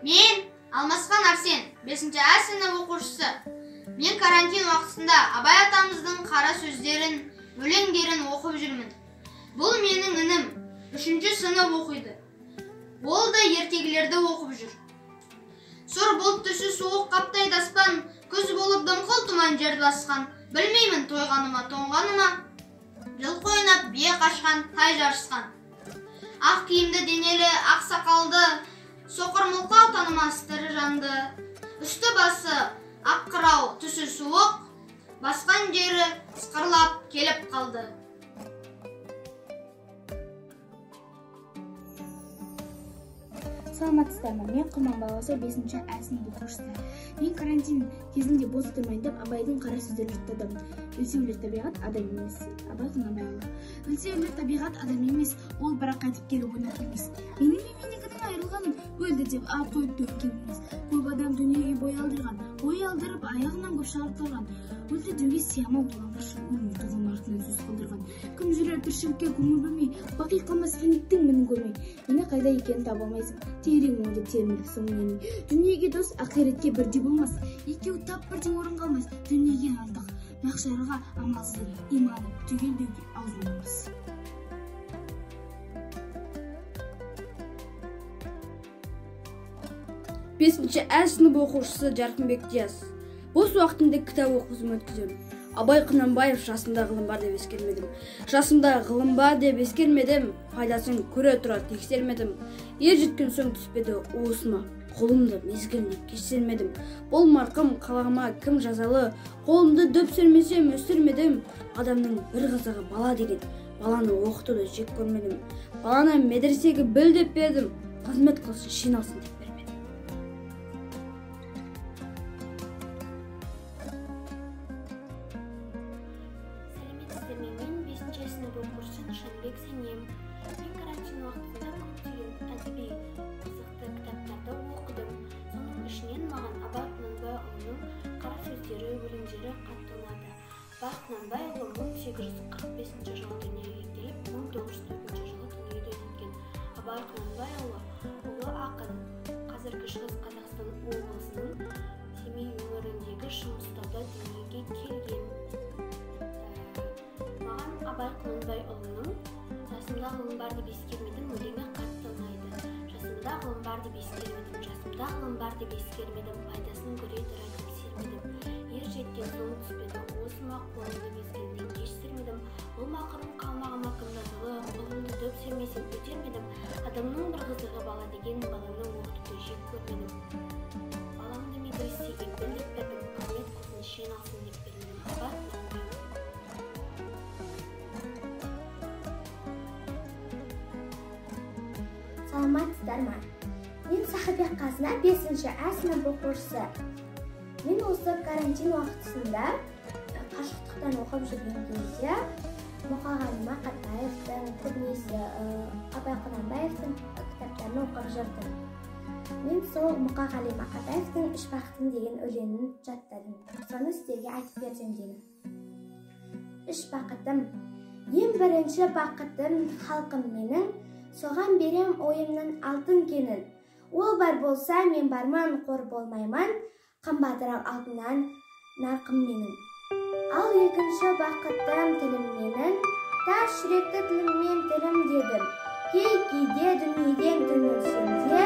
Мен Алмасхан Арсен, 5-А сынып оқушысы. Мен карантин уақытында Абай атамыздың қара сөздерін, өлеңдерін оқып жүрмін. Бұл менің інім 3-ші сынып оқиды. Ол да ертегілерді оқып жүр. Сұр бұлт түсі суық қаптайды аспан, күз болып дымқыл тұман жерді басқан. Білмеймін тойғаныма, тоңғаныма, жылқы ойнап бие қашқан, тай жарысқан. Ақ киімді денелі, ақ сақалды, соқыр мылқау танымас тірі жанды. Үсті басы ақ қырау, түсі суық, басқан жері сықырлап келіп қалды. Саламатсыздар ма? Мен Құрман баласы 5-А сынып оқушысы. Мен карантин кезінде бос тұрмайын деп Абайдың қара сөздерін жаттадым. Өлсе өлер табиғат адам емес. Абай Құнанбайұлы. Өлсе өлер табиғат адам емес, ол бірақ қайтып келіп ойнақ емес. Менің мемлекетімнен айырылғаным өлді деп қойып төккен емес. Көп адам дүниеге бой алдырған, ой алдырып аяғынан көп шығарып өлді деуге сиямау тұлғашы өмір тұғым артынан сөз қалдырған. Кім жүрер тіршілікке көңіл бөлмей, бақи қалмас фениктің мінін көрмей. Мені қайда екенін таба алмайсың, терең ойды термеліп соңынан. Дүниеге дос, ақиретке бірдей болмас. Екеуі тап бірдей орын қалмас. Дүниеге алдық, мақшарға амалсыздық, иманы түгел деуге аузымыз. 5-А сынып оқушысы Жарқынбек Диас. Бос уақытымда кітап оқуым өткіземін. Абай Құнанбаев жасымда ғылым бар деп ескермедім. Жасымда ғылым бар деп ескермедім, пайдасын көре тұра тексермедім. Ер жеткен соң түспеді уысыма, қолымды мезгіліне кешсермедім. Бұл марқым қалағыма кім жазалы, қолымды дөп сермесем өстермедім. Адамның бір қызығы бала деген, баланы оқытуды жек көрмедім. Баланы медресеге біл деп бердім, қызмет қылсын, жиналсын деп. Мен 5-А сынып оқушысы Нышанбек Сәнем. Мен карантин уақытында көптеген әдеби қызықты кітаптарды оқыдым. Соның ішінен маған Абай Құнанбайұлының қара сөздері, өлеңдері қатты ұнады. Абай Құнанбайұлы 1845 жылы дүниеге келіп, 1904 жылы дүниеден өткен. Абай Құнанбайұлы ұлы ақын, қазіргі Шығыс Қазақстан облысының Семей өңіріндегі Шыңғыстауда дүниеге келген. Абай Құнанбайұлының жасымда ғылым бар деп ескермедім өлеңі қатты ұнайды. Жасымда ғылым бар деп ескермедім, жасымда ғылым бар деп ескермедім, пайдасын көре тұра тексермедім. Ер жеткен соң түспеді, уысыма қолымды мезгіліне кешсермедім. Бұл мақұрым қалмағыма кім жазалы, қолымды дөп сермесем көтермедім. Адамның бір қызығы бала деген, баланы оқытуды жек көрмедім. Баламды медресеге біл деп бердім, қызмет қылсын, жиналсын деп бермедім. Абай Құнанбайұлы. Саламатсыздар ма? Мен Сахабек Қазына 5-А сынып оқушысы. Мен осы карантин уақытысында қашықтықтан оқып жүрген кезде Мұқағали Мақатаевтың, көбінесе Абай Құнанбаевтың кітаптарын оқып жүрдім. Мен сол Мұқағали Мақатаевтың «Үш бақытым» деген өлеңін жаттадым. Соны сіздерге айтып берсем деймін. Үш бақытым, ең бірінші бақытым халқым менің, соған берем ойымның алтын кенін. Ол бар болса, мен барман, қор болмайман, қымбатырақ алтыннан нарқым менің. Ал екінші бақытым тілім менің, тас жүректі тіліммен тілім дедім. Кейде дүниеден түңілсем де,